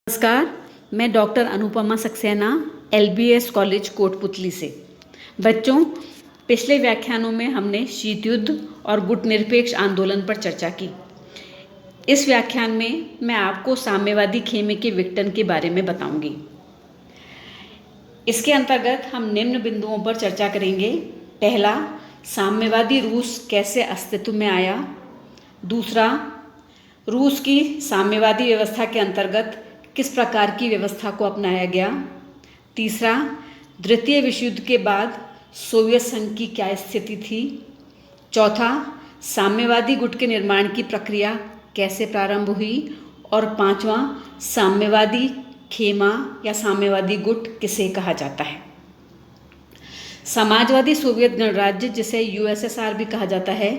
नमस्कार। मैं doctor Anupama Saxena LBS college Kotputli से। बच्चों, पिछले व्याख्यानों में हमने शीत युद्ध और गुटनिरपेक्ष आंदोलन पर चर्चा की। इस व्याख्यान में मैं आपको साम्यवादी खेमे के विघटन के बारे में बताऊंगी। इसके अंतर्गत हम निम्न बिंदुओं पर चर्चा करेंगे। पहला, साम्यवादी रूस कैसे अस्तित्व में आया। दूसरा, रूस की साम्यवादी व्यवस्था के अंतर्गत किस प्रकार की व्यवस्था को अपनाया गया। तीसरा, द्वितीय विश्व युद्ध के बाद सोवियत संघ की क्या स्थिति थी। चौथा, साम्यवादी गुट के निर्माण की प्रक्रिया कैसे प्रारंभ हुई। और पांचवा, साम्यवादी खेमा या साम्यवादी गुट किसे कहा जाता है। समाजवादी सोवियत गणराज्य, जिसे USSR भी कहा जाता है,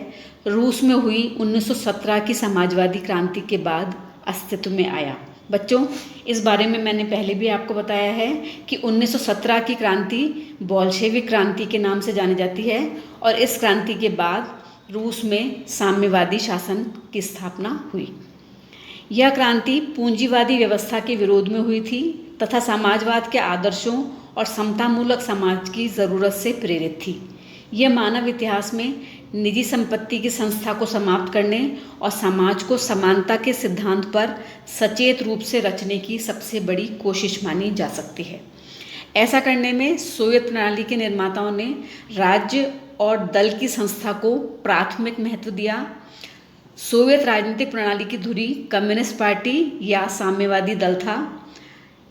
रूस में हुई 1917 की समाजवादी क्रांति के बाद अस्तित्व में आया। बच्चों, इस बारे में मैंने पहले भी आपको बताया है कि 1917 की क्रांति बोल्शेविक क्रांति के नाम से जानी जाती है और इस क्रांति के बाद रूस में साम्यवादी शासन की स्थापना हुई। यह क्रांति पूंजीवादी व्यवस्था के विरोध में हुई थी तथा समाजवाद के आदर्शों और समतामूलक समाज की ज़रूरत से प्रेरित थी। यह मानव इतिहास में निजी संपत्ति की संस्था को समाप्त करने और समाज को समानता के सिद्धांत पर सचेत रूप से रचने की सबसे बड़ी कोशिश मानी जा सकती है। ऐसा करने में सोवियत प्रणाली के निर्माताओं ने राज्य और दल की संस्था को प्राथमिक महत्व दिया। सोवियत राजनीतिक प्रणाली की धुरी कम्युनिस्ट पार्टी या साम्यवादी दल था।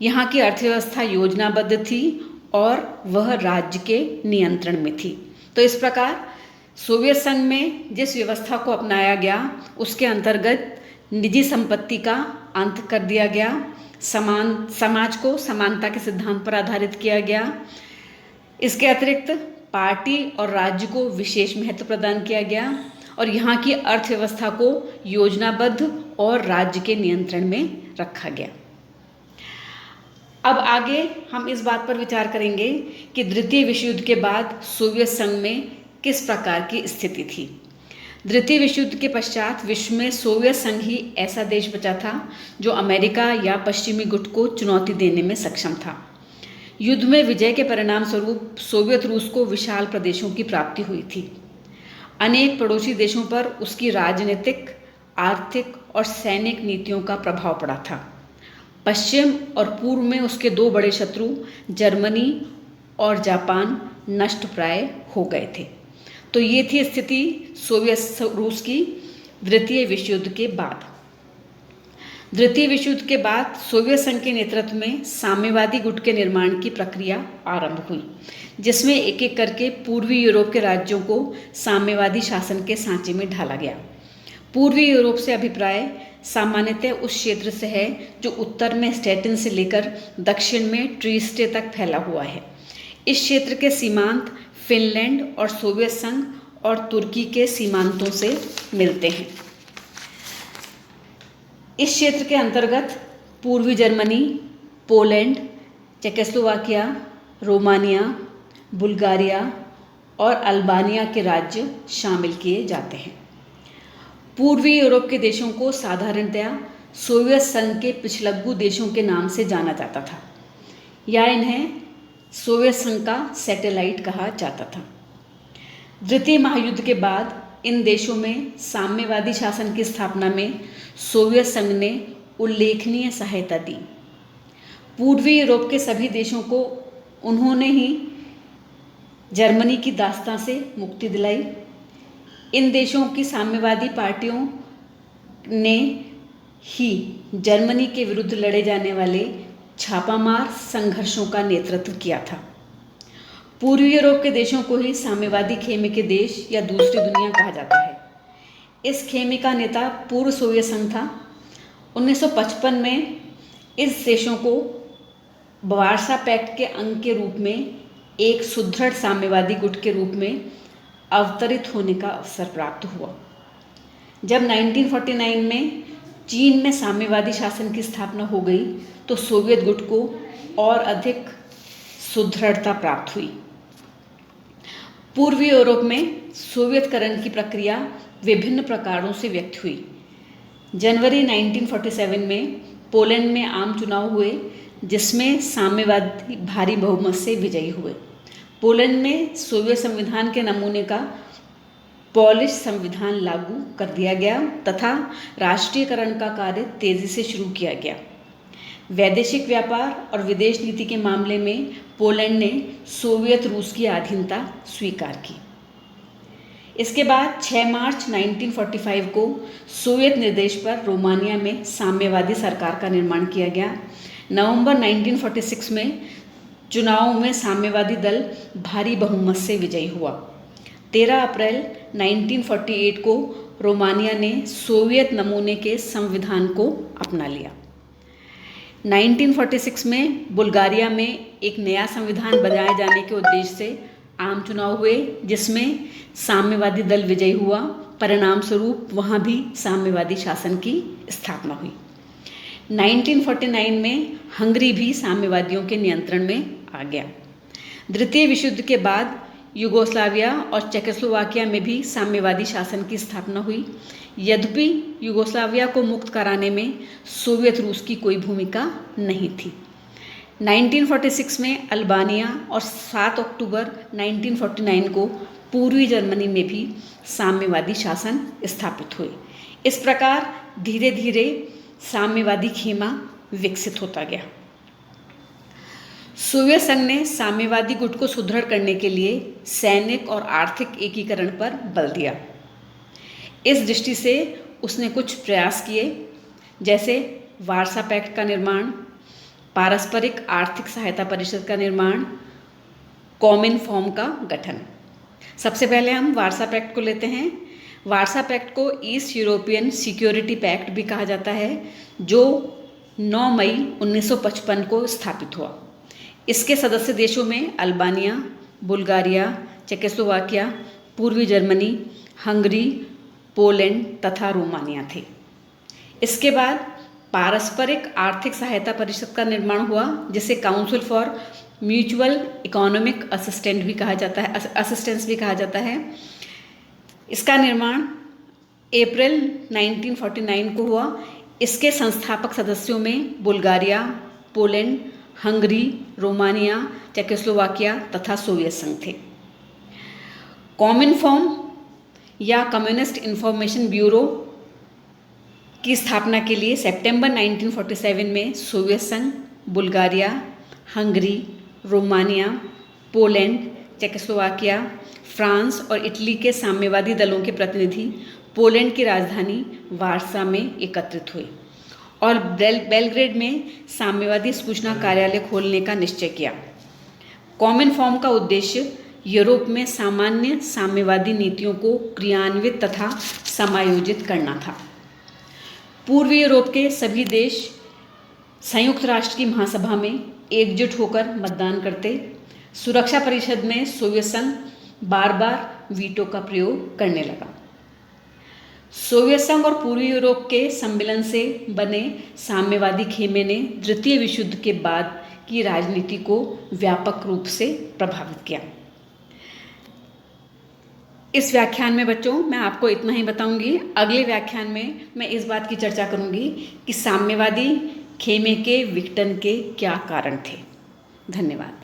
यहाँ की अर्थव्यवस्था योजनाबद्ध थी और वह राज्य के नियंत्रण में थी। तो इस प्रकार सोवियत संघ में जिस व्यवस्था को अपनाया गया उसके अंतर्गत निजी संपत्ति का अंत कर दिया गया, समाज को समानता के सिद्धांत पर आधारित किया गया। इसके अतिरिक्त पार्टी और राज्य को विशेष महत्व प्रदान किया गया और यहाँ की अर्थव्यवस्था को योजनाबद्ध और राज्य के नियंत्रण में रखा गया। अब आगे हम इस बात पर विचार करेंगे कि द्वितीय विश्व युद्ध के बाद सोवियत संघ में किस प्रकार की स्थिति थी। द्वितीय विश्व युद्ध के पश्चात विश्व में सोवियत संघ ही ऐसा देश बचा था जो अमेरिका या पश्चिमी गुट को चुनौती देने में सक्षम था। युद्ध में विजय के परिणाम स्वरूप सोवियत रूस को विशाल प्रदेशों की प्राप्ति हुई थी। अनेक पड़ोसी देशों पर उसकी राजनीतिक, आर्थिक और सैनिक नीतियों का प्रभाव पड़ा था। पश्चिम और पूर्व में उसके दो बड़े शत्रु जर्मनी और जापान नष्टप्राय हो गए थे। तो ये थी स्थिति सोवियत रूस की द्वितीय विश्व युद्ध के बाद। द्वितीय विश्व युद्ध के बाद सोवियत संघ के नेतृत्व में साम्यवादी गुट के निर्माण की प्रक्रिया आरंभ हुई, जिसमें एक एक करके पूर्वी यूरोप के राज्यों को साम्यवादी शासन के सांचे में ढाला गया। पूर्वी यूरोप से अभिप्राय सामान्यतः उस क्षेत्र से है जो उत्तर में स्टेटिन से लेकर दक्षिण में ट्रीस्टे तक फैला हुआ है। इस क्षेत्र के सीमांत फिनलैंड और सोवियत संघ और तुर्की के सीमांतों से मिलते हैं। इस क्षेत्र के अंतर्गत पूर्वी Germany, Poland, Czechoslovakia, Romania, Bulgaria और अल्बानिया के राज्य शामिल किए जाते हैं। पूर्वी यूरोप के देशों को साधारणतया सोवियत संघ के पिछलग्गू देशों के नाम से जाना जाता था या इन्हें सोवियत संघ का सैटेलाइट कहा जाता था। द्वितीय महायुद्ध के बाद इन देशों में साम्यवादी शासन की स्थापना में सोवियत संघ ने उल्लेखनीय सहायता दी। पूर्वी यूरोप के सभी देशों को उन्होंने ही जर्मनी की दास्तां से मुक्ति दिलाई। इन देशों की साम्यवादी पार्टियों ने ही जर्मनी के विरुद्ध लड़े जाने वाले छापामार संघर्षों का नेतृत्व किया था। पूर्वी यूरोप के देशों को ही साम्यवादी खेमे के देश या दूसरी दुनिया कहा जाता है। इस खेमे का नेता पूर्व सोवियत संघ था। 1955 में इस देशों को वार्सा पैक्ट के अंग के रूप में एक सुदृढ़ साम्यवादी गुट के रूप में अवतरित होने का अवसर प्राप्त हुआ। जब 1949 में चीन में साम्यवादी शासन की स्थापना हो गई तो सोवियत गुट को और अधिक सुदृढ़ता प्राप्त हुई। पूर्वी यूरोप में सोवियतकरण की प्रक्रिया विभिन्न प्रकारों से व्यक्त हुई। जनवरी 1947 में पोलैंड में आम चुनाव हुए जिसमें साम्यवादी भारी बहुमत से विजयी हुए। पोलैंड में सोवियत संविधान के नमूने का पोलिश संविधान लागू कर दिया गया तथा राष्ट्रीयकरण का कार्य तेजी से शुरू किया गया। वैदेशिक व्यापार और विदेश नीति के मामले में पोलैंड ने सोवियत रूस की अधीनता स्वीकार की। इसके बाद 6 मार्च 1945 को सोवियत निर्देश पर रोमानिया में साम्यवादी सरकार का निर्माण किया गया। नवंबर 1946 में चुनाव में साम्यवादी दल भारी बहुमत से विजयी हुआ। 13 अप्रैल 1948 को रोमानिया ने सोवियत नमूने के संविधान को अपना लिया। 1946 में बुल्गारिया में एक नया संविधान बनाए जाने के उद्देश्य से आम चुनाव हुए जिसमें साम्यवादी दल विजयी हुआ। परिणाम स्वरूप वहाँ भी साम्यवादी शासन की स्थापना हुई। 1949 में हंगरी भी साम्यवादियों के नियंत्रण में आ गया। द्वितीय विश्व युद्ध के बाद यूगोस्लाविया और चेकोस्लोवाकिया में भी साम्यवादी शासन की स्थापना हुई। यद्यपि यूगोस्लाविया को मुक्त कराने में सोवियत रूस की कोई भूमिका नहीं थी। 1946 में अल्बानिया और 7 अक्टूबर 1949 को पूर्वी जर्मनी में भी साम्यवादी शासन स्थापित हुए। इस प्रकार धीरे धीरे साम्यवादी खेमा विकसित होता गया। सोवियत संघ ने साम्यवादी गुट को सुदृढ़ करने के लिए सैनिक और आर्थिक एकीकरण पर बल दिया। इस दृष्टि से उसने कुछ प्रयास किए, जैसे वार्सा पैक्ट का निर्माण, पारस्परिक आर्थिक सहायता परिषद का निर्माण, कॉमिनफॉर्म का गठन। सबसे पहले हम वार्सा पैक्ट को लेते हैं। वार्सा पैक्ट को ईस्ट यूरोपियन सिक्योरिटी पैक्ट भी कहा जाता है, जो 9 मई 1955 को स्थापित हुआ। इसके सदस्य देशों में अल्बानिया, बुल्गारिया, चेकोस्लोवाकिया, पूर्वी जर्मनी, हंगरी, पोलैंड तथा रोमानिया थे। इसके बाद पारस्परिक आर्थिक सहायता परिषद का निर्माण हुआ, जिसे council for mutual economic assistance भी कहा जाता है। इसका निर्माण अप्रैल 1949 को हुआ। इसके संस्थापक सदस्यों में Bulgaria, Poland, Hungary, Romania, Czechoslovakia तथा सोवियत संघ थे। कॉमिनफॉर्म या कम्युनिस्ट इंफॉर्मेशन ब्यूरो की स्थापना के लिए सितंबर 1947 में सोवियत संघ, Bulgaria, Hungary, Romania, Poland, Czechoslovakia, France और इटली के साम्यवादी दलों के प्रतिनिधि पोलैंड की राजधानी वार्सा में एकत्रित हुए और बेलग्रेड में साम्यवादी सूचना कार्यालय खोलने का निश्चय किया। कॉमिनफॉर्म का उद्देश्य यूरोप में सामान्य साम्यवादी नीतियों को क्रियान्वित तथा समायोजित करना था। पूर्वी यूरोप के सभी देश संयुक्त राष्ट्र की महासभा में एकजुट होकर मतदान करते। सुरक्षा परिषद में सोवियत संघ बार बार वीटो का प्रयोग करने लगा। सोवियत संघ और पूर्वी यूरोप के सम्मिलन से बने साम्यवादी खेमे ने द्वितीय विश्व युद्ध के बाद की राजनीति को व्यापक रूप से प्रभावित किया। इस व्याख्यान में बच्चों मैं आपको इतना ही बताऊंगी। अगले व्याख्यान में मैं इस बात की चर्चा करूंगी कि साम्यवादी खेमे के विघटन के क्या कारण थे। धन्यवाद।